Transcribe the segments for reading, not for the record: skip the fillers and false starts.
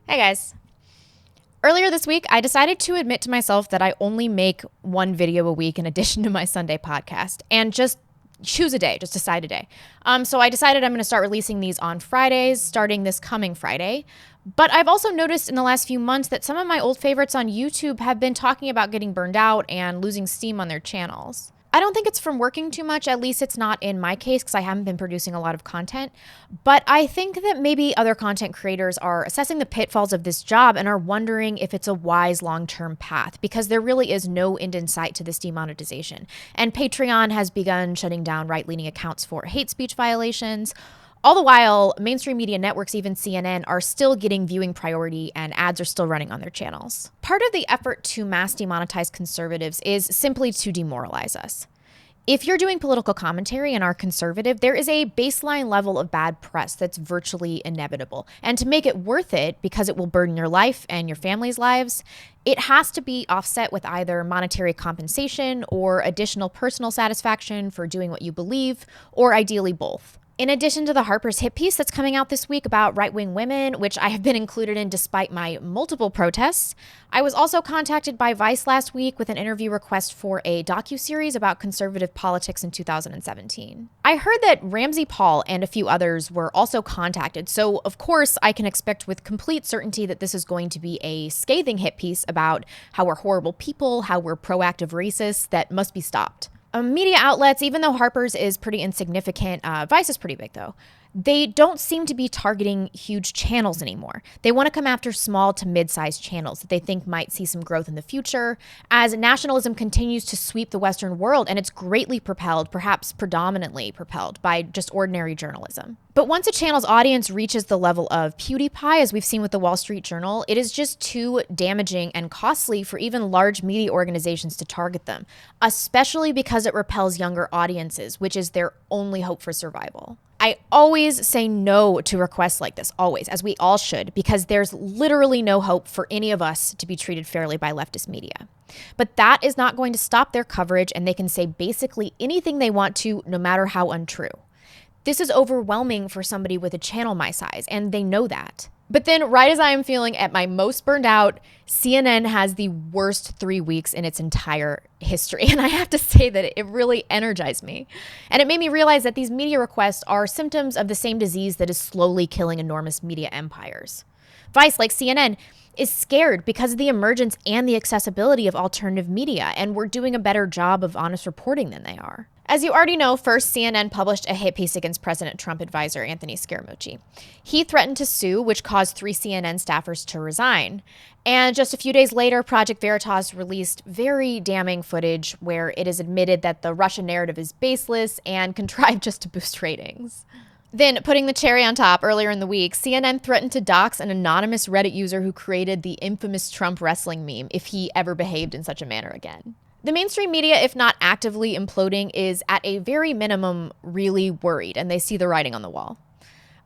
Hey guys. Earlier this week, I decided to admit to myself that I only make one video a week in addition to my Sunday podcast and just choose a day, just decide a day. So I decided I'm going to start releasing these on Fridays, starting this coming Friday. But I've also noticed in the last few months that some of my old favorites on YouTube have been talking about getting burned out and losing steam on their channels. I don't think it's from working too much, at least it's not in my case because I haven't been producing a lot of content. But I think that maybe other content creators are assessing the pitfalls of this job and are wondering if it's a wise long-term path because there really is no end in sight to this demonetization. And Patreon has begun shutting down right-leaning accounts for hate speech violations. All the while, mainstream media networks, even CNN, are still getting viewing priority and ads are still running on their channels. Part of the effort to mass demonetize conservatives is simply to demoralize us. If you're doing political commentary and are conservative, there is a baseline level of bad press that's virtually inevitable. And to make it worth it, because it will burden your life and your family's lives, it has to be offset with either monetary compensation or additional personal satisfaction for doing what you believe, or ideally both. In addition to the Harper's hit piece that's coming out this week about right-wing women, which I have been included in despite my multiple protests, I was also contacted by Vice last week with an interview request for a docuseries about conservative politics in 2017. I heard that Ramsey Paul and a few others were also contacted, so of course I can expect with complete certainty that this is going to be a scathing hit piece about how we're horrible people, how we're proactive racists that must be stopped. Media outlets, even though Harper's is pretty insignificant, Vice is pretty big though, they don't seem to be targeting huge channels anymore. They want to come after small to mid-sized channels that they think might see some growth in the future as nationalism continues to sweep the Western world, and it's greatly propelled, perhaps predominantly propelled, by just ordinary journalism. But once a channel's audience reaches the level of PewDiePie, as we've seen with the Wall Street Journal, it is just too damaging and costly for even large media organizations to target them, especially because it repels younger audiences, which is their only hope for survival. I always say no to requests like this, always, as we all should, because there's literally no hope for any of us to be treated fairly by leftist media. But that is not going to stop their coverage, and they can say basically anything they want to, no matter how untrue. This is overwhelming for somebody with a channel my size, and they know that. But then, right as I am feeling at my most burned out, CNN has the worst 3 weeks in its entire history. And I have to say that it really energized me. And it made me realize that these media requests are symptoms of the same disease that is slowly killing enormous media empires. Vice, like CNN, is scared because of the emergence and the accessibility of alternative media, and we're doing a better job of honest reporting than they are. As you already know, first, CNN published a hit piece against President Trump advisor Anthony Scaramucci. He threatened to sue, which caused 3 CNN staffers to resign. And just a few days later, Project Veritas released very damning footage where it is admitted that the Russian narrative is baseless and contrived just to boost ratings. Then, putting the cherry on top, earlier in the week, CNN threatened to dox an anonymous Reddit user who created the infamous Trump wrestling meme if he ever behaved in such a manner again. The mainstream media, if not actively imploding, is at a very minimum really worried, and they see the writing on the wall.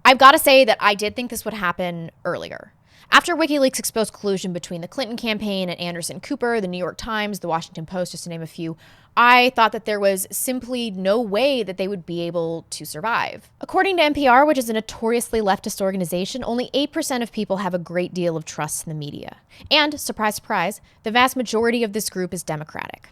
I've got to say that I did think this would happen earlier. After WikiLeaks exposed collusion between the Clinton campaign and Anderson Cooper, the New York Times, the Washington Post, just to name a few, I thought that there was simply no way that they would be able to survive. According to NPR, which is a notoriously leftist organization, only 8% of people have a great deal of trust in the media. And, surprise, surprise, the vast majority of this group is Democratic.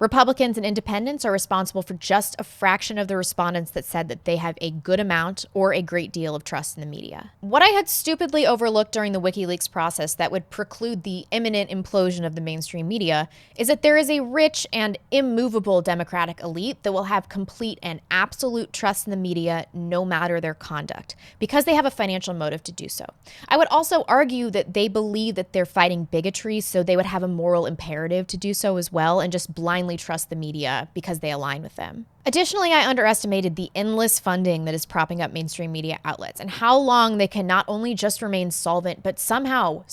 Republicans and independents are responsible for just a fraction of the respondents that said that they have a good amount or a great deal of trust in the media. What I had stupidly overlooked during the WikiLeaks process that would preclude the imminent implosion of the mainstream media is that there is a rich and immovable Democratic elite that will have complete and absolute trust in the media no matter their conduct, because they have a financial motive to do so. I would also argue that they believe that they're fighting bigotry, so they would have a moral imperative to do so as well and just blindly trust the media because they align with them. Additionally, I underestimated the endless funding that is propping up mainstream media outlets and how long they can not only just remain solvent, but somehow,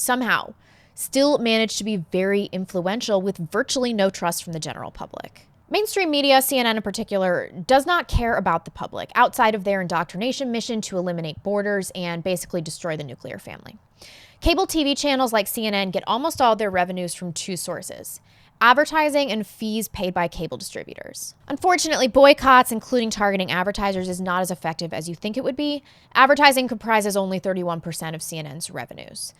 still manage to be very influential with virtually no trust from the general public. Mainstream media, CNN in particular, does not care about the public outside of their indoctrination mission to eliminate borders and basically destroy the nuclear family. Cable TV channels like CNN get almost all their revenues from 2 sources: advertising and fees paid by cable distributors. Unfortunately, boycotts, including targeting advertisers, is not as effective as you think it would be. Advertising comprises only 31% of CNN's revenues.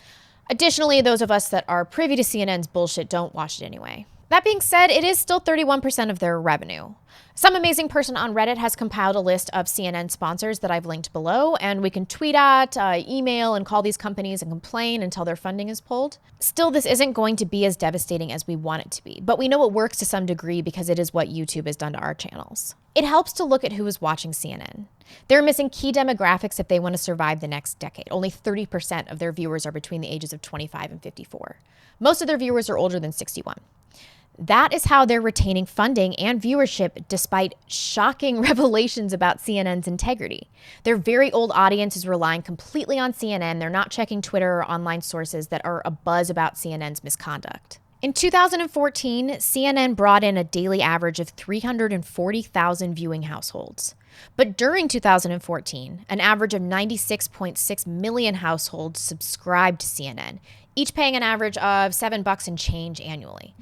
Additionally, those of us that are privy to CNN's bullshit don't watch it anyway. That being said, it is still 31% of their revenue. Some amazing person on Reddit has compiled a list of CNN sponsors that I've linked below, and we can tweet at, email, and call these companies and complain until their funding is pulled. Still, this isn't going to be as devastating as we want it to be, but we know it works to some degree because it is what YouTube has done to our channels. It helps to look at who is watching CNN. They're missing key demographics if they want to survive the next decade. Only 30% of their viewers are between the ages of 25 and 54. Most of their viewers are older than 61. That is how they're retaining funding and viewership despite shocking revelations about CNN's integrity. Their very old audience is relying completely on CNN. They're not checking Twitter or online sources that are abuzz about CNN's misconduct. In 2014, CNN brought in a daily average of 340,000 viewing households. But during 2014, an average of 96.6 million households subscribed to CNN, each paying an average of $7 and change annually.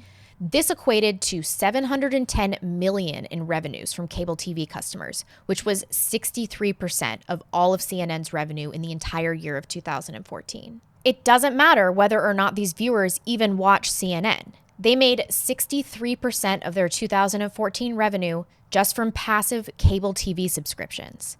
This equated to $710 million in revenues from cable TV customers, which was 63% of all of CNN's revenue in the entire year of 2014. It doesn't matter whether or not these viewers even watch CNN. They made 63% of their 2014 revenue just from passive cable TV subscriptions.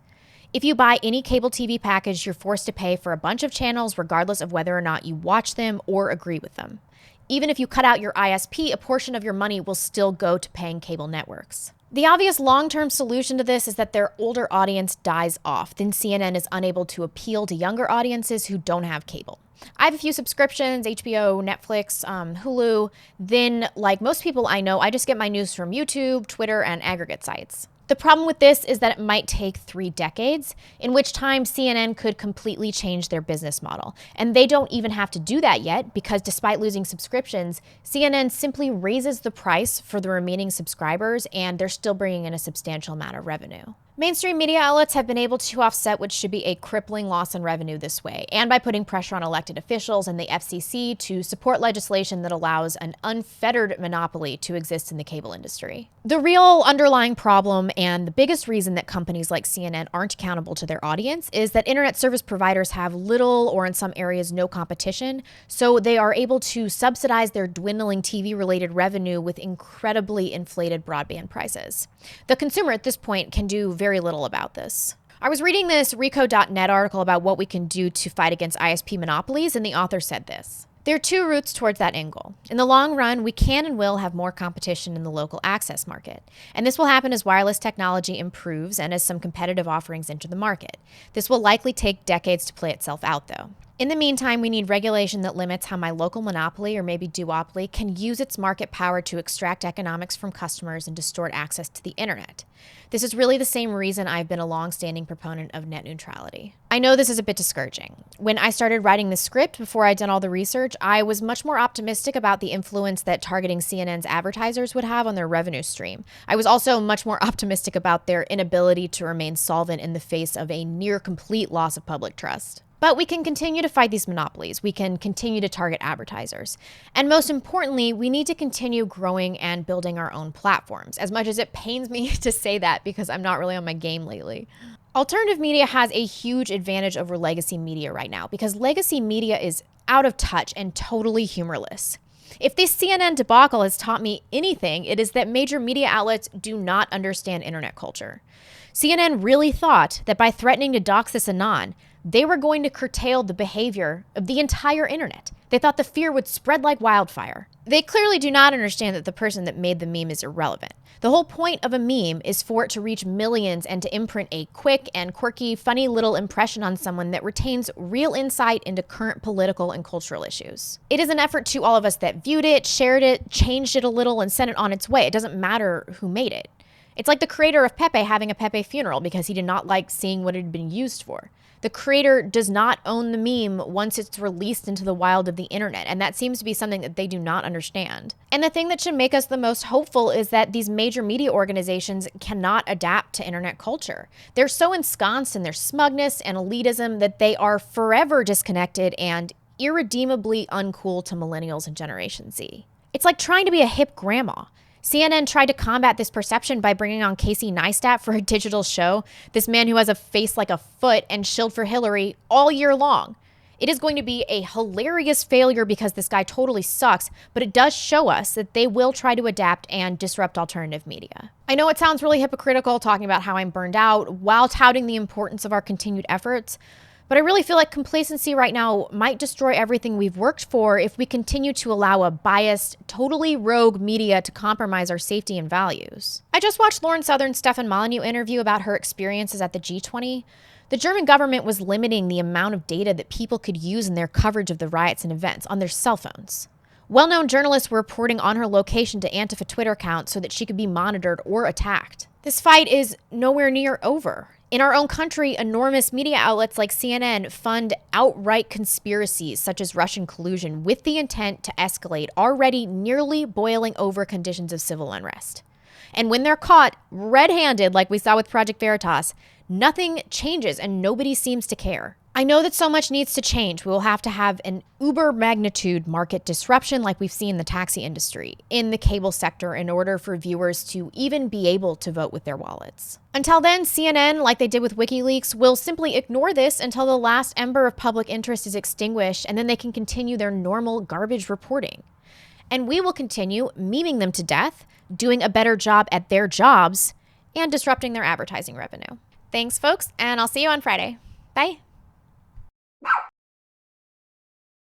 If you buy any cable TV package, you're forced to pay for a bunch of channels regardless of whether or not you watch them or agree with them. Even if you cut out your ISP, a portion of your money will still go to paying cable networks. The obvious long-term solution to this is that their older audience dies off, then CNN is unable to appeal to younger audiences who don't have cable. I have a few subscriptions, HBO, Netflix, Hulu. Then, like most people I know, I just get my news from YouTube, Twitter, and aggregate sites. The problem with this is that it might take 3 decades, in which time CNN could completely change their business model. And they don't even have to do that yet because despite losing subscriptions, CNN simply raises the price for the remaining subscribers and they're still bringing in a substantial amount of revenue. Mainstream media outlets have been able to offset what should be a crippling loss in revenue this way, and by putting pressure on elected officials and the FCC to support legislation that allows an unfettered monopoly to exist in the cable industry. The real underlying problem and the biggest reason that companies like CNN aren't accountable to their audience is that internet service providers have little or in some areas no competition, so they are able to subsidize their dwindling TV-related revenue with incredibly inflated broadband prices. The consumer at this point can do very little about this. I was reading this Recode.net article about what we can do to fight against ISP monopolies, and the author said this. There are 2 routes towards that end goal. In the long run, we can and will have more competition in the local access market. And this will happen as wireless technology improves and as some competitive offerings enter the market. This will likely take decades to play itself out, though. In the meantime, we need regulation that limits how my local monopoly, or maybe duopoly, can use its market power to extract economics from customers and distort access to the internet. This is really the same reason I've been a long-standing proponent of net neutrality. I know this is a bit discouraging. When I started writing the script before I'd done all the research, I was much more optimistic about the influence that targeting CNN's advertisers would have on their revenue stream. I was also much more optimistic about their inability to remain solvent in the face of a near complete loss of public trust. But we can continue to fight these monopolies. We can continue to target advertisers. And most importantly, we need to continue growing and building our own platforms, as much as it pains me to say that because I'm not really on my game lately. Alternative media has a huge advantage over legacy media right now because legacy media is out of touch and totally humorless. If this CNN debacle has taught me anything, it is that major media outlets do not understand internet culture. CNN really thought that by threatening to dox this anon, they were going to curtail the behavior of the entire internet. They thought the fear would spread like wildfire. They clearly do not understand that the person that made the meme is irrelevant. The whole point of a meme is for it to reach millions and to imprint a quick and quirky, funny little impression on someone that retains real insight into current political and cultural issues. It is an effort to all of us that viewed it, shared it, changed it a little, and sent it on its way. It doesn't matter who made it. It's like the creator of Pepe having a Pepe funeral because he did not like seeing what it had been used for. The creator does not own the meme once it's released into the wild of the internet, and that seems to be something that they do not understand. And the thing that should make us the most hopeful is that these major media organizations cannot adapt to internet culture. They're so ensconced in their smugness and elitism that they are forever disconnected and irredeemably uncool to millennials and Generation Z. It's like trying to be a hip grandma. CNN tried to combat this perception by bringing on Casey Neistat for a digital show, this man who has a face like a foot and shilled for Hillary all year long. It is going to be a hilarious failure because this guy totally sucks, but it does show us that they will try to adapt and disrupt alternative media. I know it sounds really hypocritical talking about how I'm burned out while touting the importance of our continued efforts, but I really feel like complacency right now might destroy everything we've worked for if we continue to allow a biased, totally rogue media to compromise our safety and values. I just watched Lauren Southern's Stefan Molyneux interview about her experiences at the G20. The German government was limiting the amount of data that people could use in their coverage of the riots and events on their cell phones. Well-known journalists were reporting on her location to Antifa Twitter account so that she could be monitored or attacked. This fight is nowhere near over. In our own country, enormous media outlets like CNN fund outright conspiracies such as Russian collusion with the intent to escalate already nearly boiling over conditions of civil unrest. And when they're caught red-handed, like we saw with Project Veritas, nothing changes and nobody seems to care. I know that so much needs to change. We will have to have an uber magnitude market disruption like we've seen in the taxi industry, in the cable sector, in order for viewers to even be able to vote with their wallets. Until then, CNN, like they did with WikiLeaks, will simply ignore this until the last ember of public interest is extinguished, and then they can continue their normal garbage reporting. And we will continue memeing them to death, doing a better job at their jobs, and disrupting their advertising revenue. Thanks, folks, and I'll see you on Friday. Bye.